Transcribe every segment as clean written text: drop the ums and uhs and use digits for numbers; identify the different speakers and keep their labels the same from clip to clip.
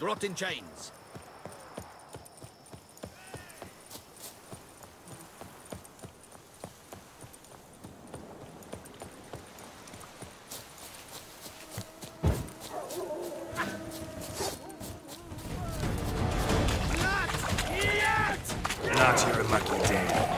Speaker 1: rot in chains.
Speaker 2: Not your lucky day.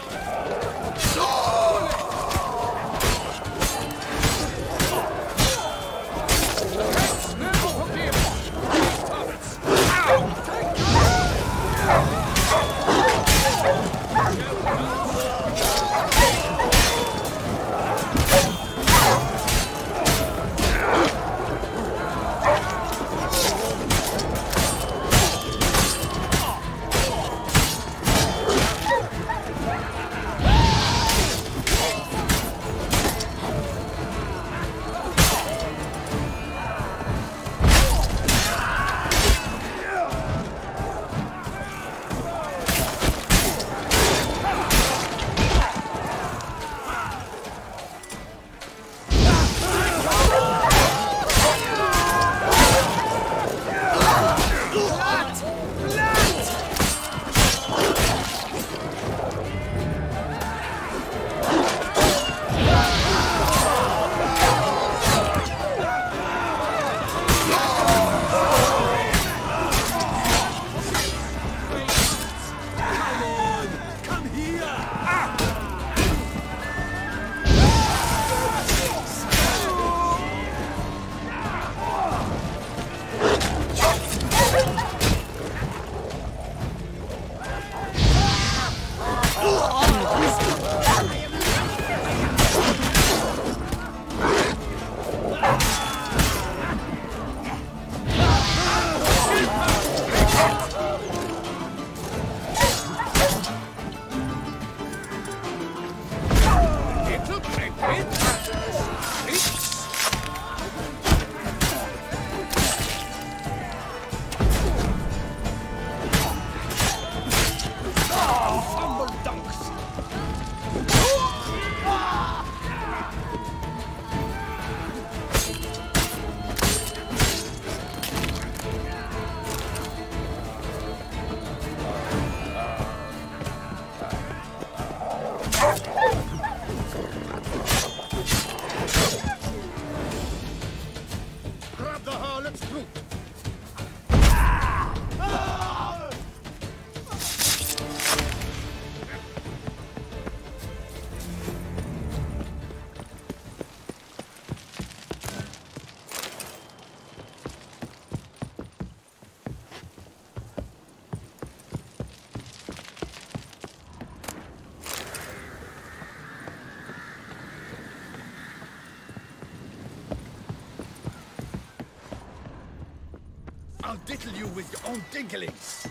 Speaker 1: I'll diddle you with your own dinklings.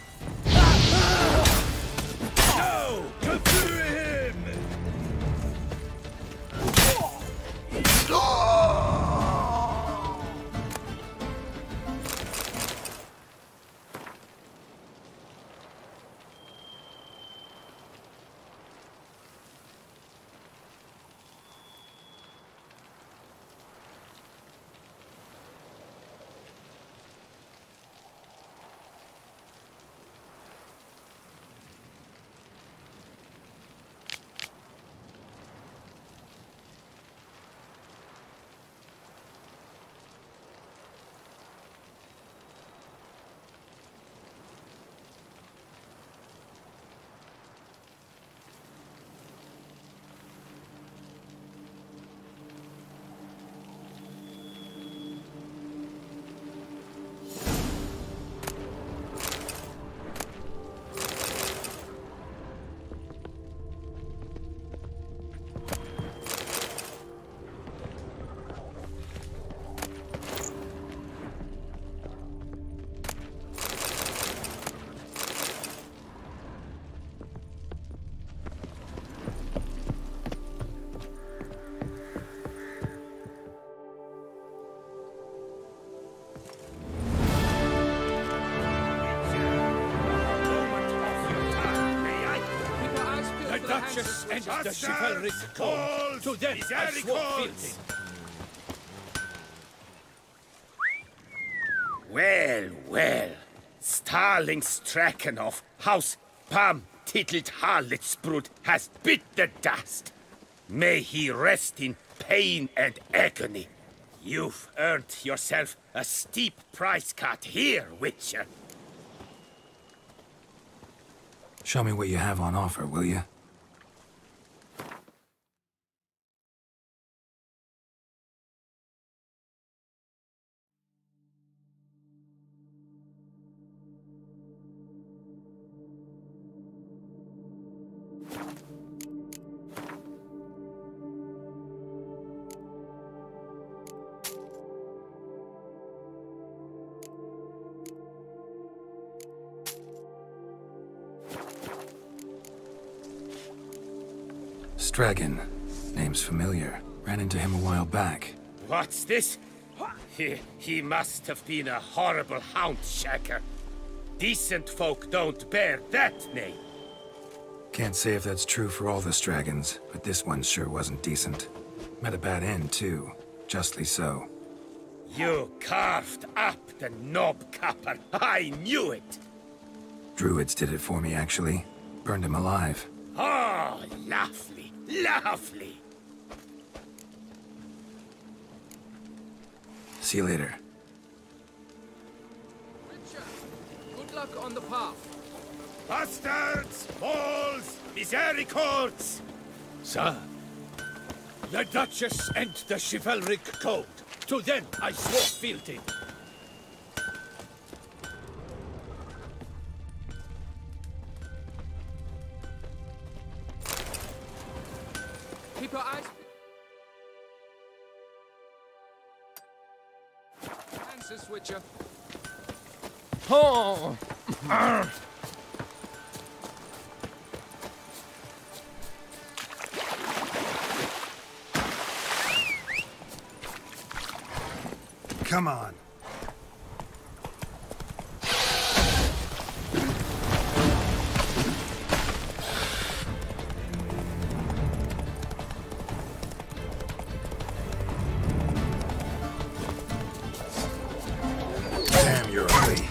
Speaker 1: No! Go through him!
Speaker 3: Duchess and the chivalric call. To death I swore fealty.
Speaker 1: Well, well.
Speaker 2: Starlingstraken of House Pam Tittled Harlotsbrud has bit the dust. May he rest in pain and agony. You've earned yourself a steep price cut here, Witcher.
Speaker 4: Show me what you have on offer, will you? Stragan. Name's familiar. Ran into him a while back.
Speaker 2: What's this? He must have been a horrible hound shaker. Decent folk don't bear that name.
Speaker 4: Can't say if that's true for all the Stragons, but this one sure wasn't decent. Met a bad end, too. Justly so.
Speaker 2: You carved up the knob-capper. I knew it.
Speaker 4: Druids did it for me, actually. Burned him alive.
Speaker 2: Oh, lovely, lovely.
Speaker 4: See you later.
Speaker 3: Richard, good luck on the path.
Speaker 2: Bastards, balls, misericords!
Speaker 3: Sir, the Duchess and the chivalric code. To them I swore fealty. Keep your eyes... Francis Witcher. Oh!
Speaker 4: Come on. Damn, you're ugly.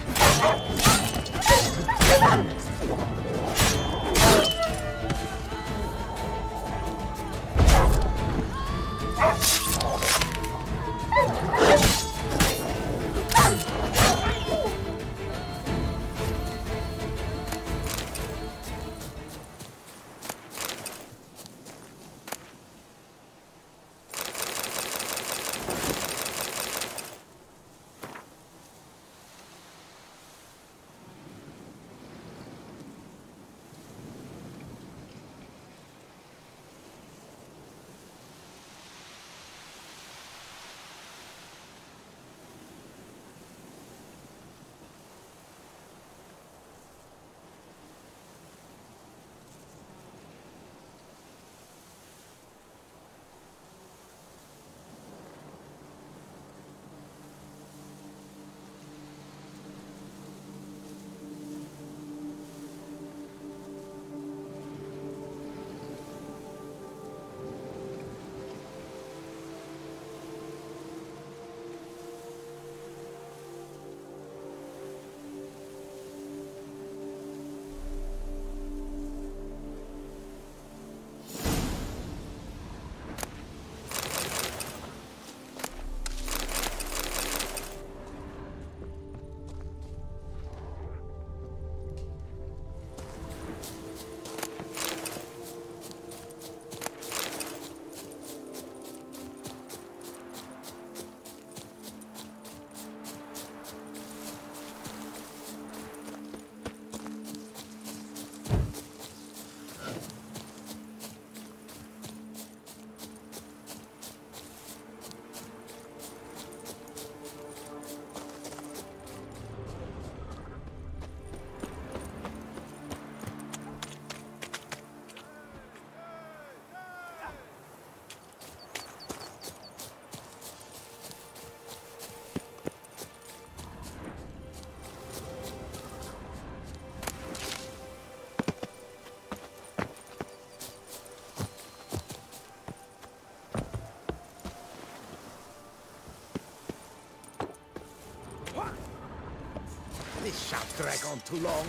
Speaker 3: drag on too long.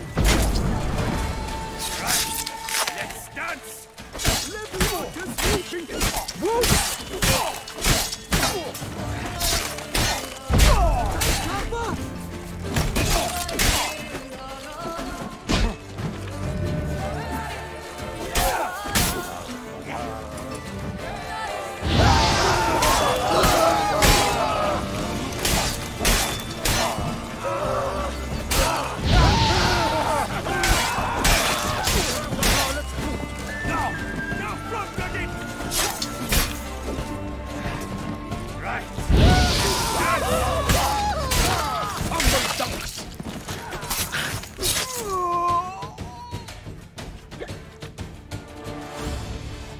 Speaker 2: Right, let's dance!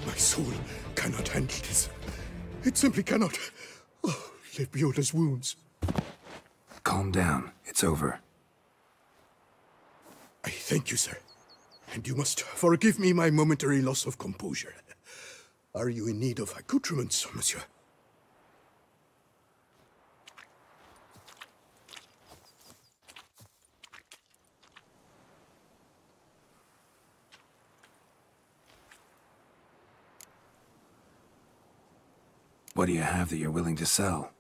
Speaker 5: My soul cannot handle this. It simply cannot. Oh, Lebioda's wounds.
Speaker 4: Calm down. It's over.
Speaker 5: I thank you, sir. And you must forgive me my momentary loss of composure. Are you in need of accoutrements, monsieur?
Speaker 4: What do you have that you're willing to sell?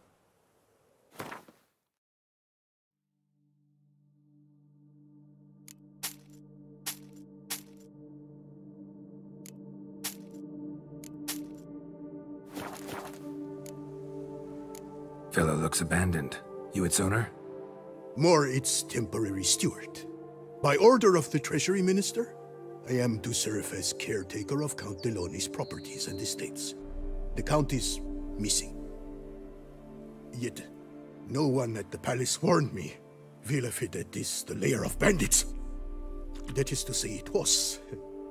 Speaker 4: Fellow looks abandoned. You its owner?
Speaker 5: More its temporary steward. By order of the Treasury Minister, I am to serve as caretaker of Count Deloni's properties and estates. The Count is missing. Yet, no one at the palace warned me. Villafedet is the lair of bandits. That is to say it was,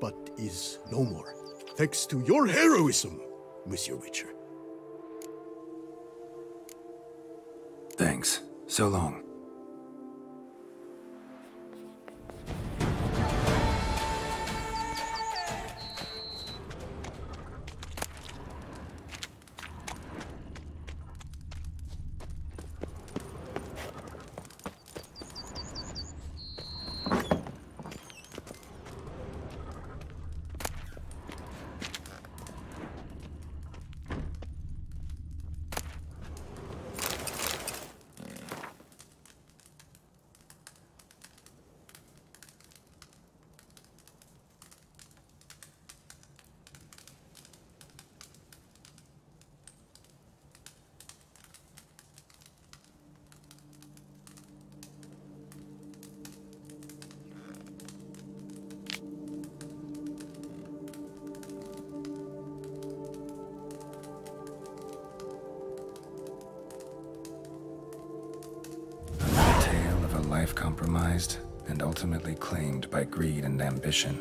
Speaker 5: but is no more. Thanks to your heroism, Monsieur Witcher.
Speaker 4: Thanks. So long. Life compromised and ultimately claimed by greed and ambition.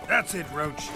Speaker 4: That's it, Roach.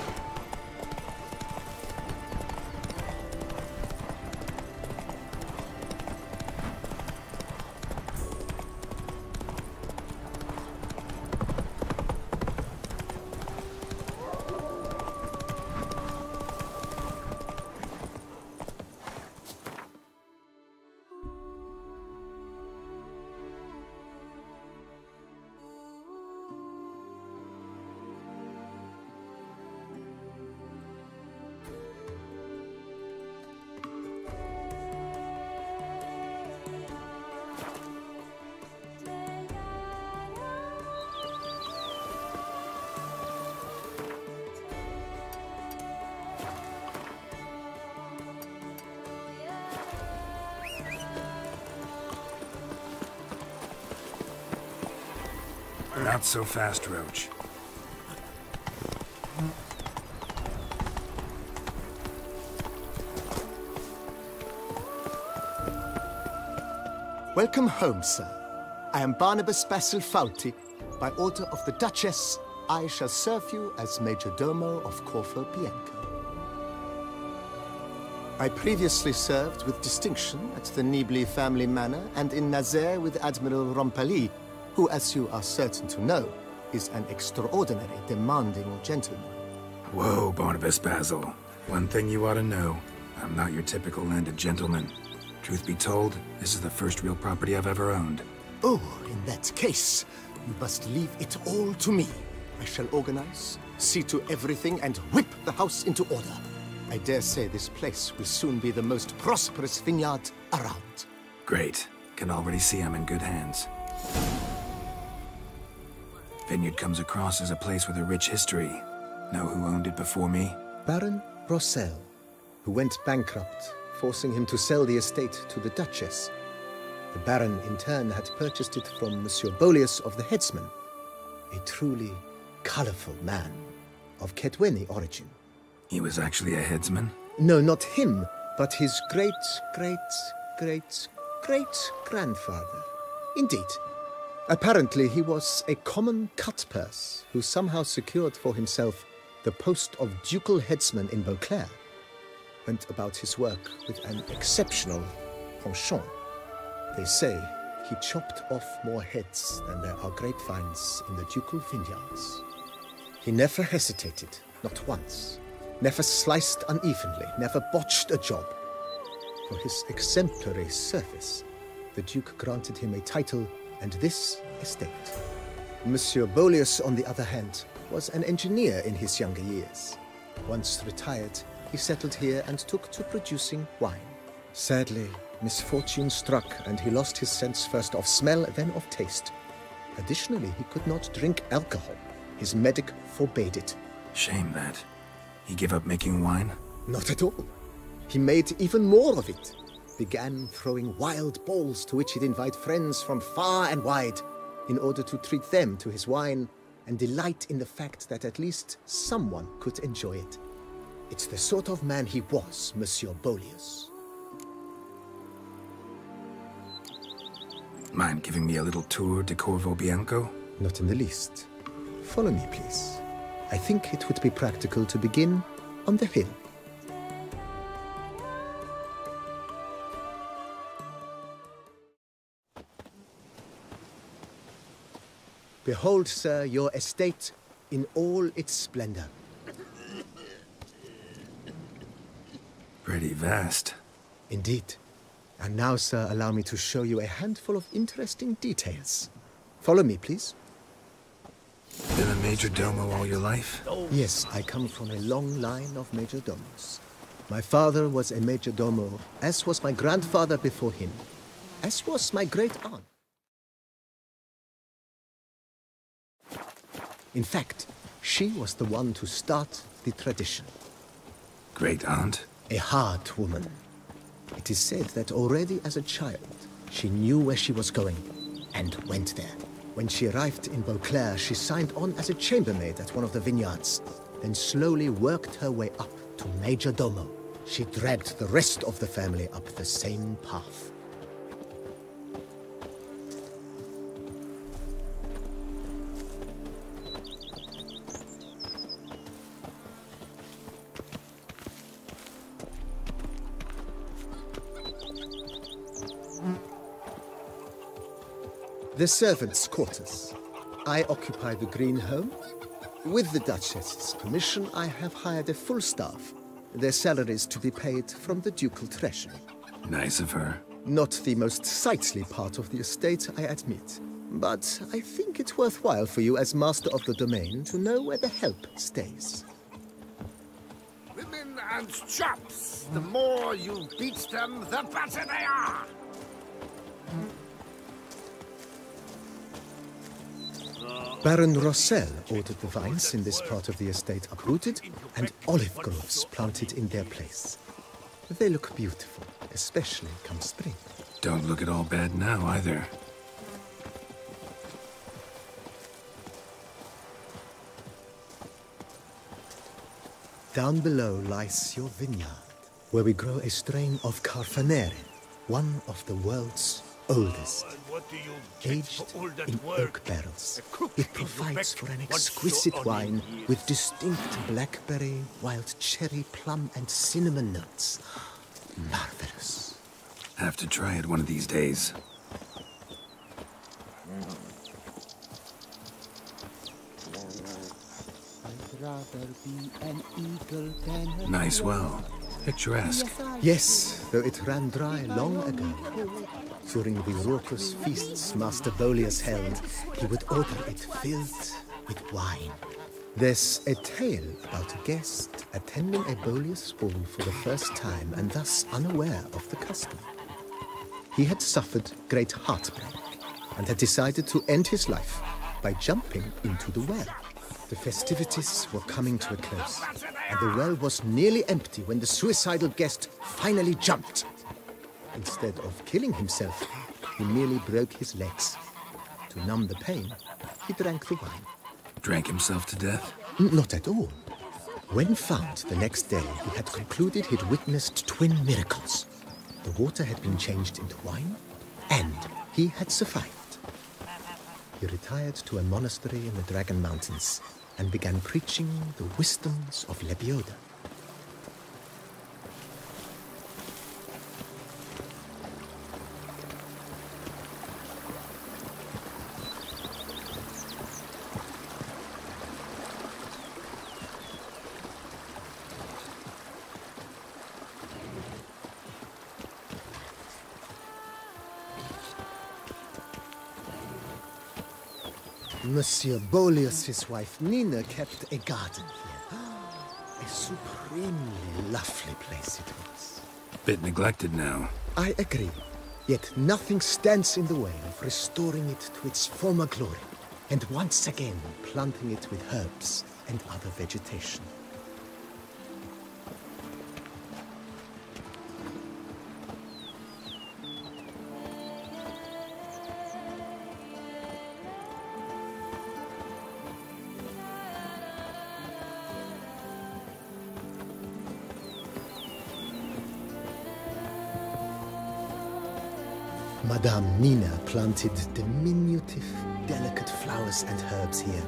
Speaker 4: Not so fast, Roach.
Speaker 6: Welcome home, sir. I am Barnabas Basil Fawlty. By order of the Duchess, I shall serve you as Major Domo of Corvo Bianco. I previously served with distinction at the Nibli family manor and in Nazaire with Admiral Rompali, who, as you are certain to know, is an extraordinary, demanding gentleman.
Speaker 4: Whoa, Barnabas Basil. One thing you ought to know. I'm not your typical landed gentleman. Truth be told, this is the first real property I've ever owned.
Speaker 6: Oh, in that case, you must leave it all to me. I shall organize, see to everything, and whip the house into order. I dare say this place will soon be the most prosperous vineyard around.
Speaker 4: Great. Can already see I'm in good hands. Vineyard comes across as a place with a rich history. Know who owned it before me?
Speaker 6: Baron Rossel, who went bankrupt, forcing him to sell the estate to the Duchess. The Baron, in turn, had purchased it from Monsieur Bolius of the Headsman, a truly colorful man of Ketweni origin.
Speaker 4: He was actually a headsman?
Speaker 6: No, not him, but his great-great-great-great-grandfather. Indeed. Apparently, he was a common cut-purse who somehow secured for himself the post of ducal headsman in Beauclair. Went about his work with an exceptional penchant. They say he chopped off more heads than there are grapevines in the ducal vineyards. He never hesitated, not once. Never sliced unevenly, never botched a job. For his exemplary service, the Duke granted him a title and this estate. Monsieur Bolius, on the other hand, was an engineer in his younger years. Once retired, he settled here and took to producing wine. Sadly, misfortune struck and he lost his sense first of smell, then of taste. Additionally, he could not drink alcohol. His medic forbade it.
Speaker 4: Shame that. He gave up making wine?
Speaker 6: Not at all. He made even more of it. Began throwing wild balls to which he'd invite friends from far and wide in order to treat them to his wine and delight in the fact that at least someone could enjoy it. It's the sort of man he was, Monsieur Bolius.
Speaker 4: Mind giving me a little tour de Corvo Bianco?
Speaker 6: Not in the least. Follow me, please. I think it would be practical to begin on the hill. Behold, sir, your estate in all its splendor.
Speaker 4: Pretty vast.
Speaker 6: Indeed. And now, sir, allow me to show you a handful of interesting details. Follow me, please.
Speaker 4: Been a major domo all your life?
Speaker 6: Yes, I come from a long line of major domos. My father was a major domo, as was my grandfather before him, as was my great-aunt. In fact, she was the one to start the tradition.
Speaker 4: Great-aunt?
Speaker 6: A hard woman. It is said that already as a child, she knew where she was going and went there. When she arrived in Beauclair, she signed on as a chambermaid at one of the vineyards, then slowly worked her way up to Major Domo. She dragged the rest of the family up the same path. The servants' quarters. I occupy the green home. With the Duchess's permission, I have hired a full staff. Their salaries to be paid from the ducal treasury.
Speaker 4: Nice of her.
Speaker 6: Not the most sightly part of the estate, I admit. But I think it's worthwhile for you as master of the domain to know where the help stays.
Speaker 2: Women and chops. The more you beat them, the better they are.
Speaker 6: Baron Rossel ordered the vines in this part of the estate uprooted and olive groves planted in their place. They look beautiful, especially come spring.
Speaker 4: Don't look at all bad now, either.
Speaker 6: Down below lies your vineyard, where we grow a strain of Carfanere, one of the world's oldest. Aged in oak barrels, it provides for an exquisite wine with distinct blackberry, wild cherry, plum, and cinnamon notes. Marvelous.
Speaker 4: Have to try it one of these days. Nice well. Picturesque.
Speaker 6: Yes, though it ran dry long ago. During the raucous feasts Master Bolius held, he would order it filled with wine. There's a tale about a guest attending a Bolius ball for the first time and thus unaware of the custom. He had suffered great heartbreak and had decided to end his life by jumping into the well. The festivities were coming to a close, and the well was nearly empty when the suicidal guest finally jumped. Instead of killing himself, he merely broke his legs. To numb the pain, he drank the wine.
Speaker 4: Drank himself to death?
Speaker 6: Not at all. When found the next day, he had concluded he'd witnessed twin miracles. The water had been changed into wine, and he had survived. He retired to a monastery in the Dragon Mountains and began preaching the wisdoms of Lebioda. Monsieur Bolius' wife Nina kept a garden here. A supremely lovely place it was.
Speaker 4: Bit neglected now.
Speaker 6: I agree. Yet nothing stands in the way of restoring it to its former glory, and once again planting it with herbs and other vegetation. Madame Nina planted diminutive, delicate flowers and herbs here.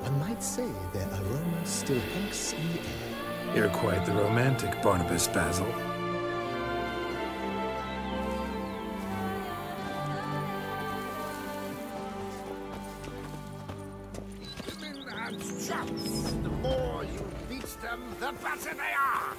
Speaker 6: One might say their aroma still hangs in the air.
Speaker 4: You're quite the romantic, Barnabas Basil.
Speaker 2: Women and chops. The more you beat them, the better they are.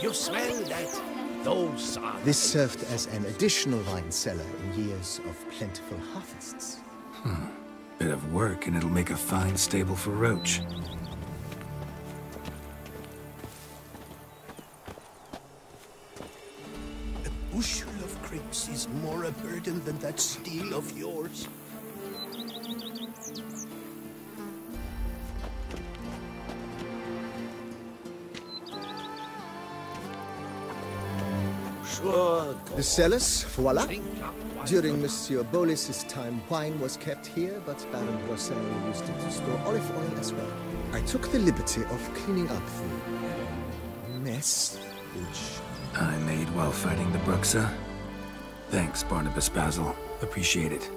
Speaker 2: You smell that? Those are...
Speaker 6: This served as an additional wine cellar in years of plentiful harvests.
Speaker 4: Bit of work and it'll make a fine stable for Roach.
Speaker 5: A bushel tricks is more a burden than that steel of yours.
Speaker 6: The cellars, voila. During Monsieur Bolis's time, wine was kept here, but Baron Rosel used it to store olive oil as well. I took the liberty of cleaning up the mess, which
Speaker 4: I made while fighting the Bruxa. Thanks, Barnabas Basil. Appreciate it.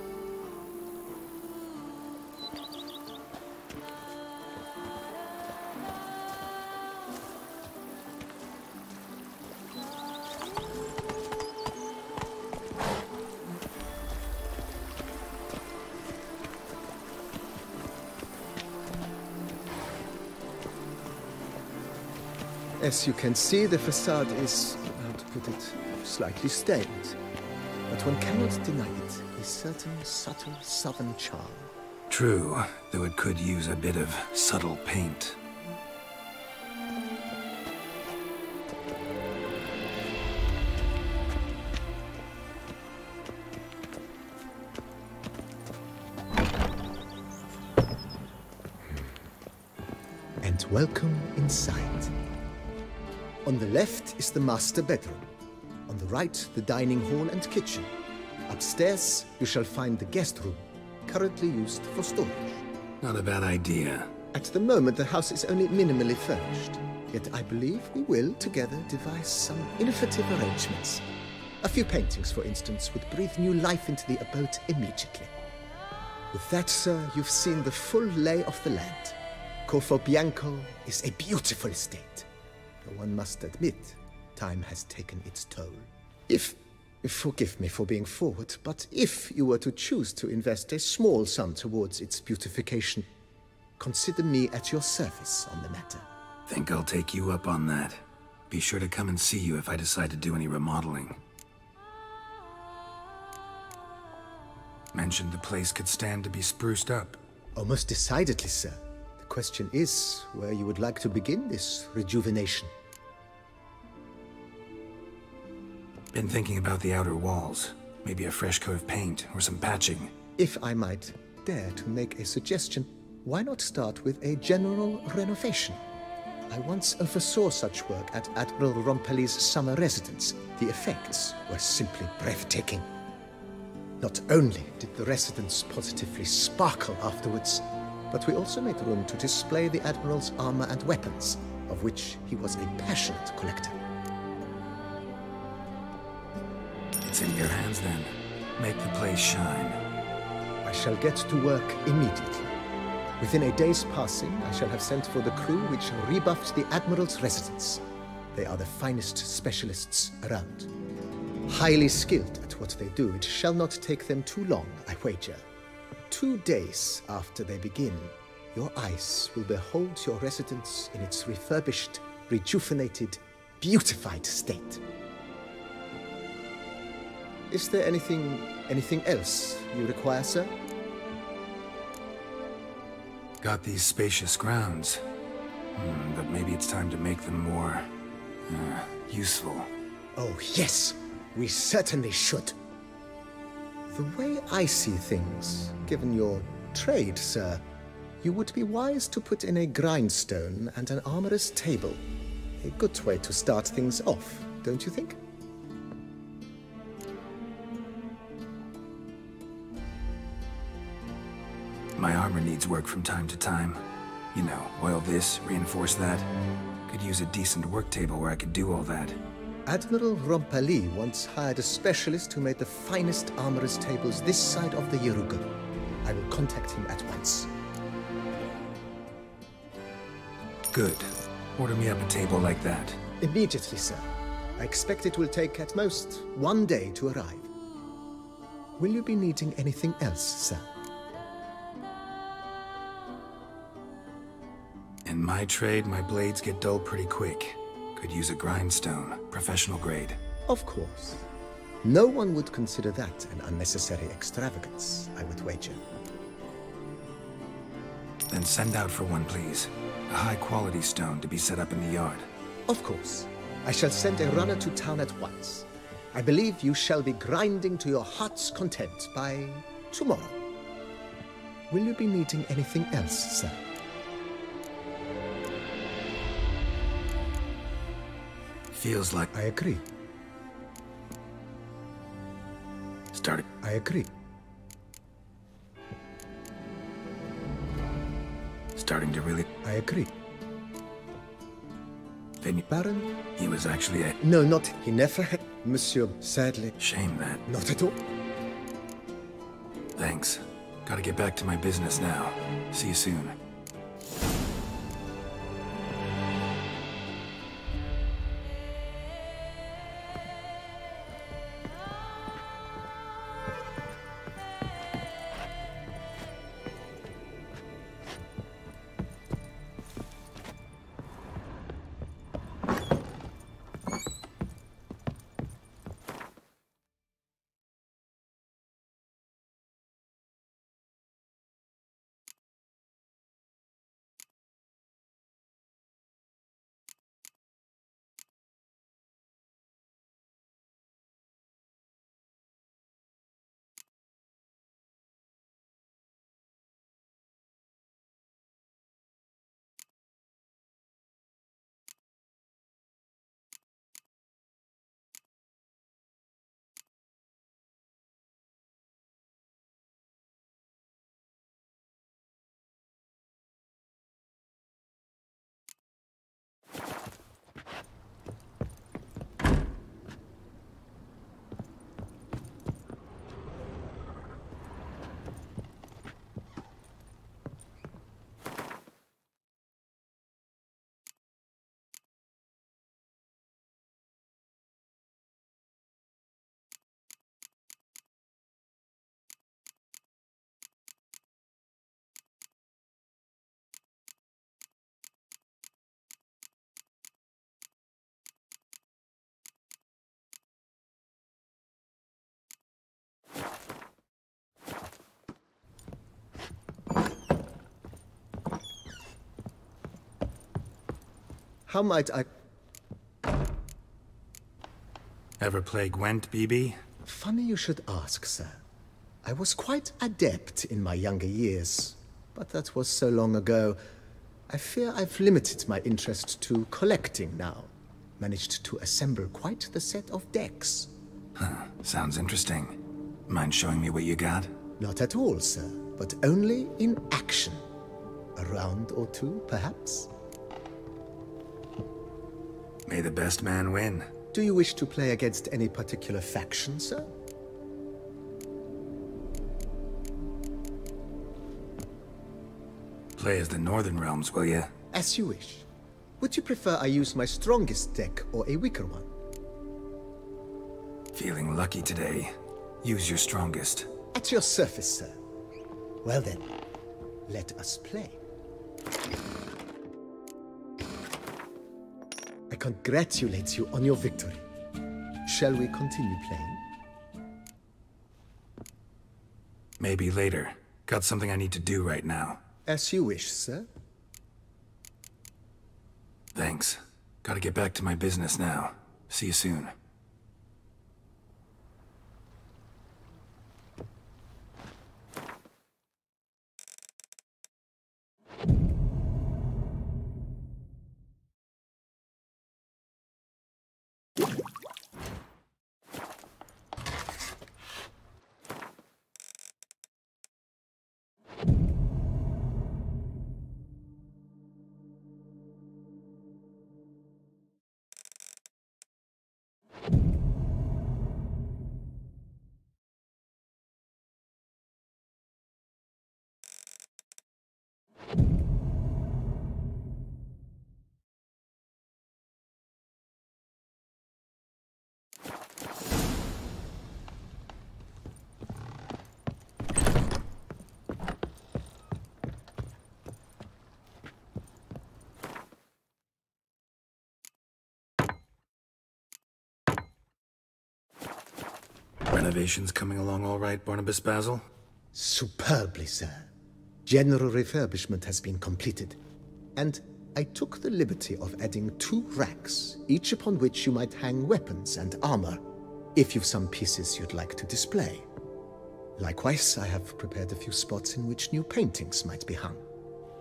Speaker 6: As you can see, the facade is, how to put it, slightly stained. But one cannot deny it, a certain subtle southern charm.
Speaker 4: True, though it could use a bit of subtle paint.
Speaker 6: And welcome inside. On the left is the master bedroom. On the right, the dining hall and kitchen. Upstairs, you shall find the guest room, currently used for storage.
Speaker 4: Not a bad idea.
Speaker 6: At the moment, the house is only minimally furnished. Yet I believe we will, together, devise some innovative arrangements. A few paintings, for instance, would breathe new life into the abode immediately. With that, sir, you've seen the full lay of the land. Corfo Bianco is a beautiful estate. Though one must admit, time has taken its toll. Forgive me for being forward, but if you were to choose to invest a small sum towards its beautification, consider me at your service on the matter.
Speaker 4: Think I'll take you up on that. Be sure to come and see you if I decide to do any remodeling. Mentioned the place could stand to be spruced up.
Speaker 6: Oh, most decidedly, sir. The question is where you would like to begin this rejuvenation.
Speaker 4: Been thinking about the outer walls. Maybe a fresh coat of paint or some patching.
Speaker 6: If I might dare to make a suggestion, why not start with a general renovation? I once oversaw such work at Admiral Rompelli's summer residence. The effects were simply breathtaking. Not only did the residence positively sparkle afterwards, but we also made room to display the Admiral's armor and weapons, of which he was a passionate collector.
Speaker 4: It's in your hands then. Make the place shine.
Speaker 6: I shall get to work immediately. Within a day's passing, I shall have sent for the crew which rebuffed the Admiral's residence. They are the finest specialists around. Highly skilled at what they do, it shall not take them too long, I wager. 2 days after they begin, your eyes will behold your residence in its refurbished, rejuvenated, beautified state. Is there anything else you require, sir?
Speaker 4: Got these spacious grounds. But maybe it's time to make them more... useful.
Speaker 6: Oh, yes! We certainly should. The way I see things, given your trade, sir, you would be wise to put in a grindstone and an armorer's table. A good way to start things off, don't you think?
Speaker 4: My armor needs work from time to time. You know, oil this, reinforce that. Could use a decent work table where I could do all that.
Speaker 6: Admiral Rompelli once hired a specialist who made the finest armorer's tables this side of the Yeruga. I will contact him at once.
Speaker 4: Good. Order me up a table like that.
Speaker 6: Immediately, sir. I expect it will take at most 1 day to arrive. Will you be needing anything else, sir?
Speaker 4: In my trade, my blades get dull pretty quick. Could use a grindstone, professional grade.
Speaker 6: Of course. No one would consider that an unnecessary extravagance, I would wager.
Speaker 4: Then send out for one, please. A high-quality stone to be set up in the yard.
Speaker 6: Of course. I shall send a runner to town at once. I believe you shall be grinding to your heart's content by tomorrow. Will you be needing anything else, sir?
Speaker 4: Feels like
Speaker 6: I agree.
Speaker 4: started.
Speaker 6: I agree.
Speaker 4: Starting to really.
Speaker 6: I agree.
Speaker 4: Then
Speaker 6: Baron?
Speaker 4: he was actually a
Speaker 6: No, not. He never had. Monsieur, sadly.
Speaker 4: shame that.
Speaker 6: Not at all.
Speaker 4: Thanks. Gotta get back to my business now. See you soon.
Speaker 6: How might I...
Speaker 4: Ever play Gwent, BB?
Speaker 6: Funny you should ask, sir. I was quite adept in my younger years, but that was so long ago. I fear I've limited my interest to collecting now. Managed to assemble quite the set of decks.
Speaker 4: Huh, sounds interesting. Mind showing me what you got?
Speaker 6: Not at all, sir, but only in action. A round or two, perhaps?
Speaker 4: May the best man win.
Speaker 6: Do you wish to play against any particular faction, sir?
Speaker 4: Play as the Northern Realms, will ya?
Speaker 6: As you wish. Would you prefer I use my strongest deck or a weaker one?
Speaker 4: Feeling lucky today. Use your strongest.
Speaker 6: At your service, sir. Well then, let us play. I congratulate you on your victory. Shall we continue playing?
Speaker 4: Maybe later. Got something I need to do right now.
Speaker 6: As you wish, sir.
Speaker 4: Thanks. Gotta get back to my business now. See you soon. Renovations coming along all right, Barnabas Basil?
Speaker 6: Superbly, sir. General refurbishment has been completed. And I took the liberty of adding 2 racks, each upon which you might hang weapons and armor. if you've some pieces you'd like to display. Likewise, I have prepared a few spots in which new paintings might be hung.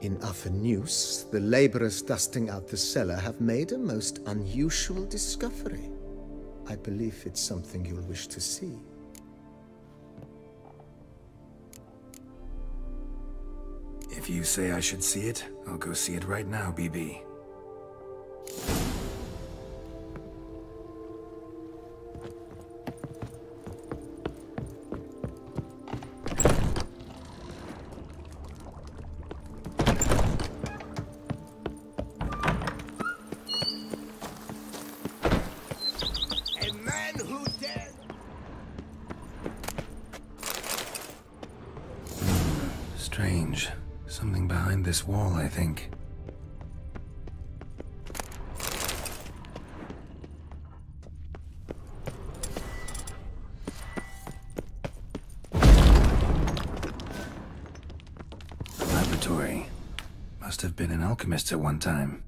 Speaker 6: In other news, the laborers dusting out the cellar have made a most unusual discovery. I believe it's something you'll wish to see.
Speaker 4: If you say I should see it, I'll go see it right now, BB. Strange. Something behind this wall, I think. Laboratory. Must have been an alchemist at one time.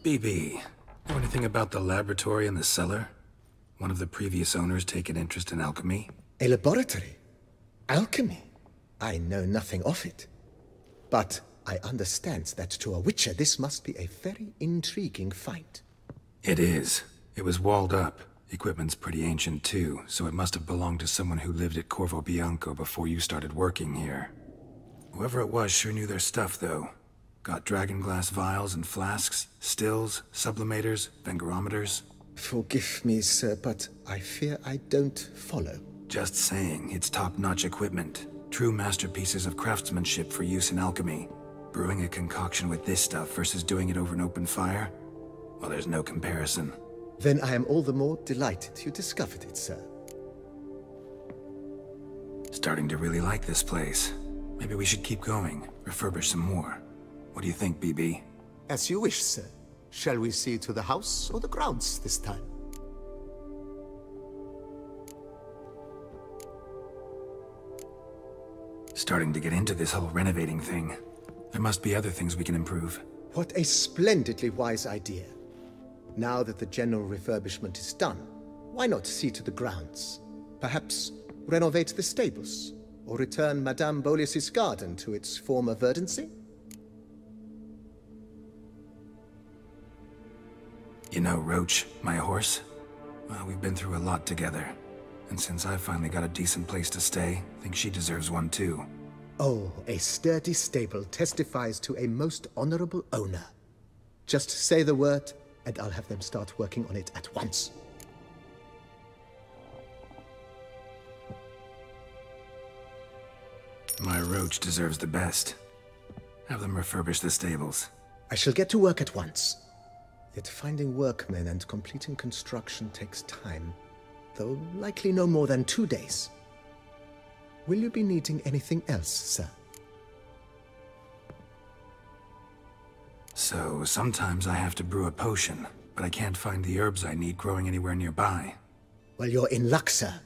Speaker 4: BB, know anything about the laboratory in the cellar? One of the previous owners take an interest in alchemy?
Speaker 6: A laboratory? Alchemy? I know nothing of it. But I understand that to a witcher this must be a very intriguing find.
Speaker 4: It is. It was walled up. Equipment's pretty ancient too, so it must have belonged to someone who lived at Corvo Bianco before you started working here. Whoever it was sure knew their stuff, though. Got dragonglass vials and flasks, stills, sublimators, vengerometers.
Speaker 6: Forgive me, sir, but I fear I don't follow.
Speaker 4: Just saying, it's top-notch equipment. True masterpieces of craftsmanship for use in alchemy. Brewing a concoction with this stuff versus doing it over an open fire? Well, there's no comparison.
Speaker 6: Then I am all the more delighted you discovered it, sir.
Speaker 4: Starting to really like this place. Maybe we should keep going, refurbish some more. What do you think, BB?
Speaker 6: As you wish, sir. Shall we see to the house or the grounds this time?
Speaker 4: Starting to get into this whole renovating thing. There must be other things we can improve.
Speaker 6: What a splendidly wise idea. Now that the general refurbishment is done, why not see to the grounds? Perhaps renovate the stables, or return Madame Boleus's garden to its former verdancy?
Speaker 4: You know Roach, my horse? Well, we've been through a lot together. And since I've finally got a decent place to stay, I think she deserves one too.
Speaker 6: Oh, a sturdy stable testifies to a most honorable owner. Just say the word, and I'll have them start working on it at once.
Speaker 4: My Roach deserves the best. Have them refurbish the stables.
Speaker 6: I shall get to work at once. Yet finding workmen and completing construction takes time, though likely no more than 2 days. Will you be needing anything else, sir?
Speaker 4: So, sometimes I have to brew a potion, but I can't find the herbs I need growing anywhere nearby.
Speaker 6: Well, you're in luck, sir.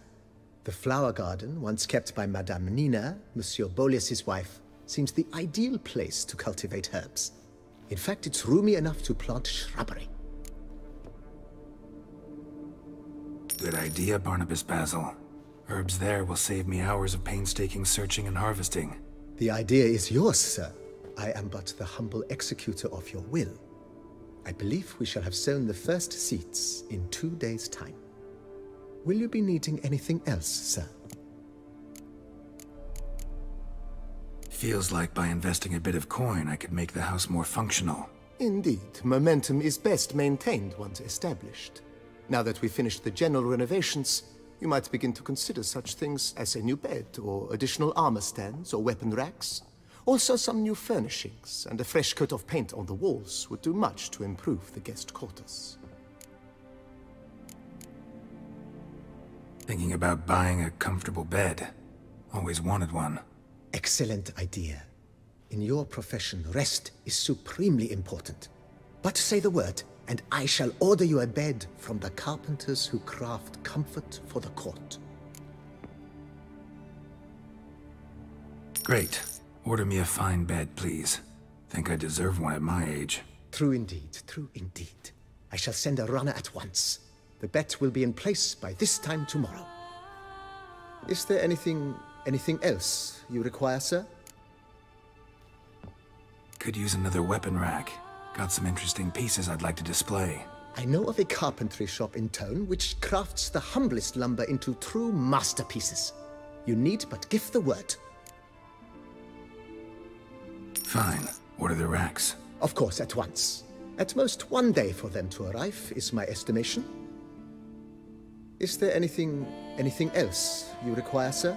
Speaker 6: The flower garden, once kept by Madame Nina, Monsieur Boleus's wife, seems the ideal place to cultivate herbs. In fact, it's roomy enough to plant shrubbery.
Speaker 4: Good idea, Barnabas Basil. Herbs there will save me hours of painstaking searching and harvesting.
Speaker 6: The idea is yours, sir. I am but the humble executor of your will. I believe we shall have sown the first seeds in 2 days' time. Will you be needing anything else, sir?
Speaker 4: Feels like by investing a bit of coin, I could make the house more functional.
Speaker 6: Indeed, momentum is best maintained once established. Now that we've finished the general renovations, you might begin to consider such things as a new bed, or additional armor stands, or weapon racks. Also, some new furnishings, and a fresh coat of paint on the walls would do much to improve the guest quarters.
Speaker 4: Thinking about buying a comfortable bed. Always wanted one.
Speaker 6: Excellent idea. In your profession, rest is supremely important. But say the word, and I shall order you a bed from the carpenters who craft comfort for the court.
Speaker 4: Great. Order me a fine bed, please. Think I deserve one at my age.
Speaker 6: True indeed, true indeed. I shall send a runner at once. The bet will be in place by this time tomorrow. Is there anything else you require, sir?
Speaker 4: Could use another weapon rack. Got some interesting pieces I'd like to display.
Speaker 6: I know of a carpentry shop in town which crafts the humblest lumber into true masterpieces. You need but give the word.
Speaker 4: Fine. Order the racks.
Speaker 6: Of course, at once. At most 1 day for them to arrive, is my estimation. Is there anything else you require, sir?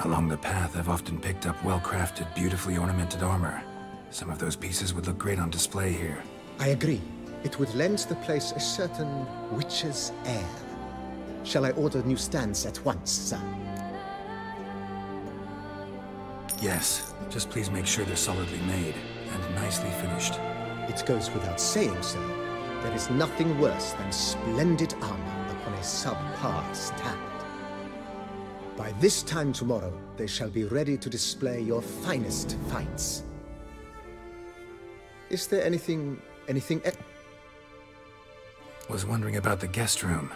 Speaker 4: Along the path, I've often picked up well-crafted, beautifully ornamented armor. Some of those pieces would look great on display here.
Speaker 6: I agree. It would lend the place a certain witch's air. Shall I order new stands at once, sir?
Speaker 4: Yes. Just please make sure they're solidly made and nicely finished.
Speaker 6: It goes without saying, sir. There is nothing worse than splendid armor upon a subpar stand. By this time tomorrow, they shall be ready to display your finest finds. Is there anything else?
Speaker 4: Was wondering about the guest room.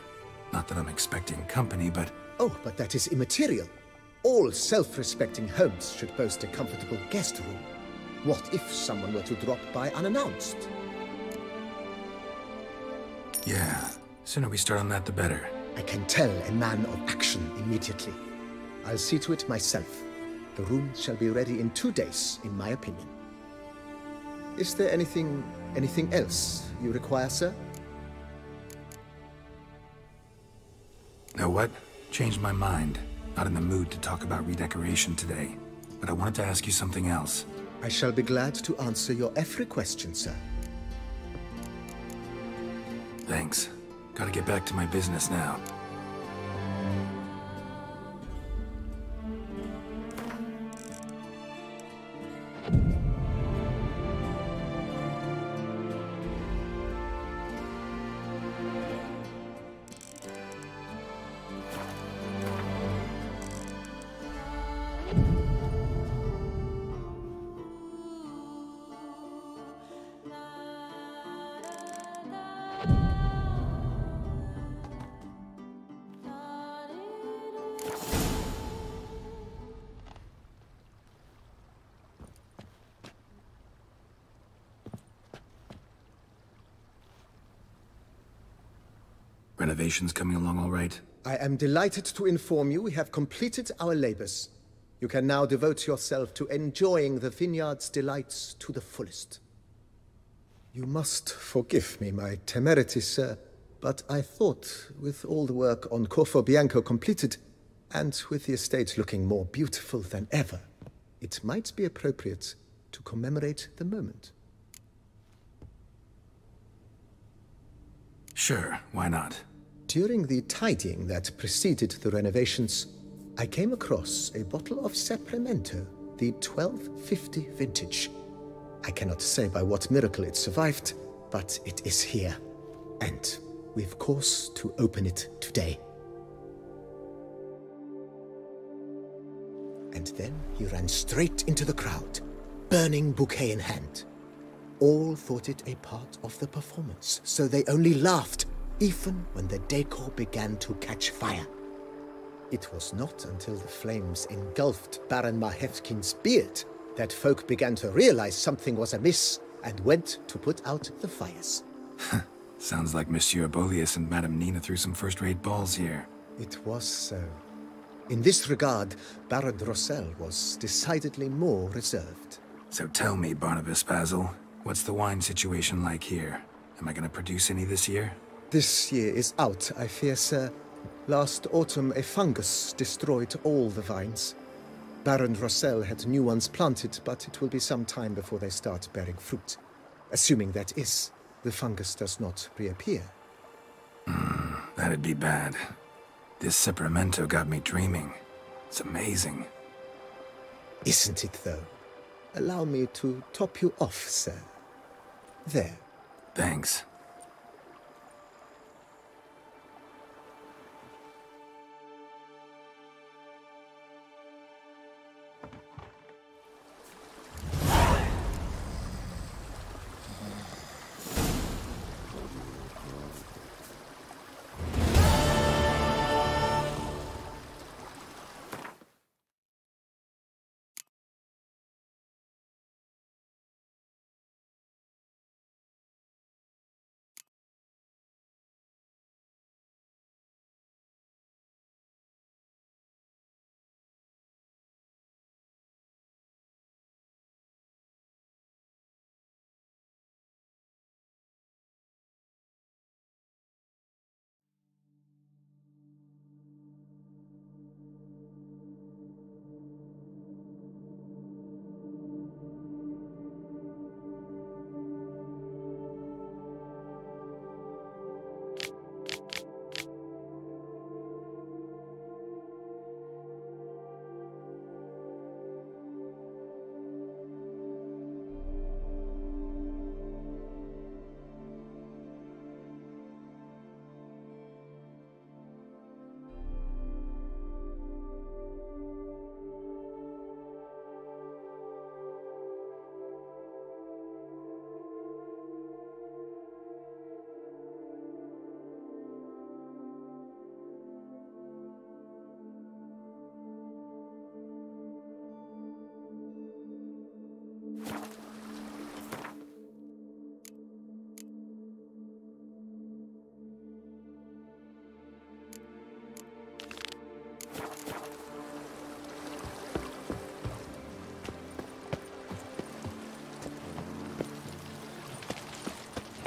Speaker 4: Not that I'm expecting company, but...
Speaker 6: Oh, but that is immaterial. All self-respecting homes should boast a comfortable guest room. What if someone were to drop by unannounced?
Speaker 4: Yeah, sooner we start on that, the better.
Speaker 6: I can tell a man of action immediately. I'll see to it myself. The room shall be ready in 2 days, in my opinion. Is there anything else you require, sir?
Speaker 4: Know what? Changed my mind. Not in the mood to talk about redecoration today. But I wanted to ask you something else.
Speaker 6: I shall be glad to answer your every question, sir.
Speaker 4: Thanks. Gotta get back to my business now. Renovations coming along all right?
Speaker 6: I am delighted to inform you we have completed our labors. You can now devote yourself to enjoying the vineyard's delights to the fullest. You must forgive me my temerity, sir, but I thought, with all the work on Corvo Bianco completed, and with the estate looking more beautiful than ever, it might be appropriate to commemorate the moment.
Speaker 4: Sure, why not?
Speaker 6: During the tidying that preceded the renovations, I came across a bottle of Sapramento, the 1250 vintage. I cannot say by what miracle it survived, but it is here. And we've cause to open it today. And then he ran straight into the crowd, burning bouquet in hand. All thought it a part of the performance, so they only laughed, even when the decor began to catch fire. It was not until the flames engulfed Baron Mahevkin's beard that folk began to realize something was amiss and went to put out the fires.
Speaker 4: Sounds like Monsieur Bolius and Madame Nina threw some first-rate balls here.
Speaker 6: It was so. In this regard, Baron Rossel was decidedly more reserved.
Speaker 4: So tell me, Barnabas Basil, what's the wine situation like here? Am I gonna produce any this year?
Speaker 6: This year is out, I fear, sir. Last autumn, a fungus destroyed all the vines. Baron Rossel had new ones planted, but it will be some time before they start bearing fruit. Assuming that is, the fungus does not reappear.
Speaker 4: That'd be bad. This Sapramento got me dreaming. It's amazing.
Speaker 6: Isn't it, though? Allow me to top you off, sir. There.
Speaker 4: Thanks.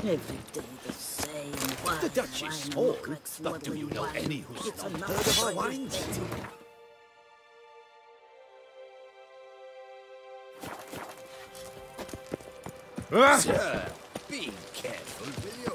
Speaker 7: Every day the same.
Speaker 3: The Dutch is small, but do you know any who's not heard of our wines?
Speaker 1: Sir, be careful with your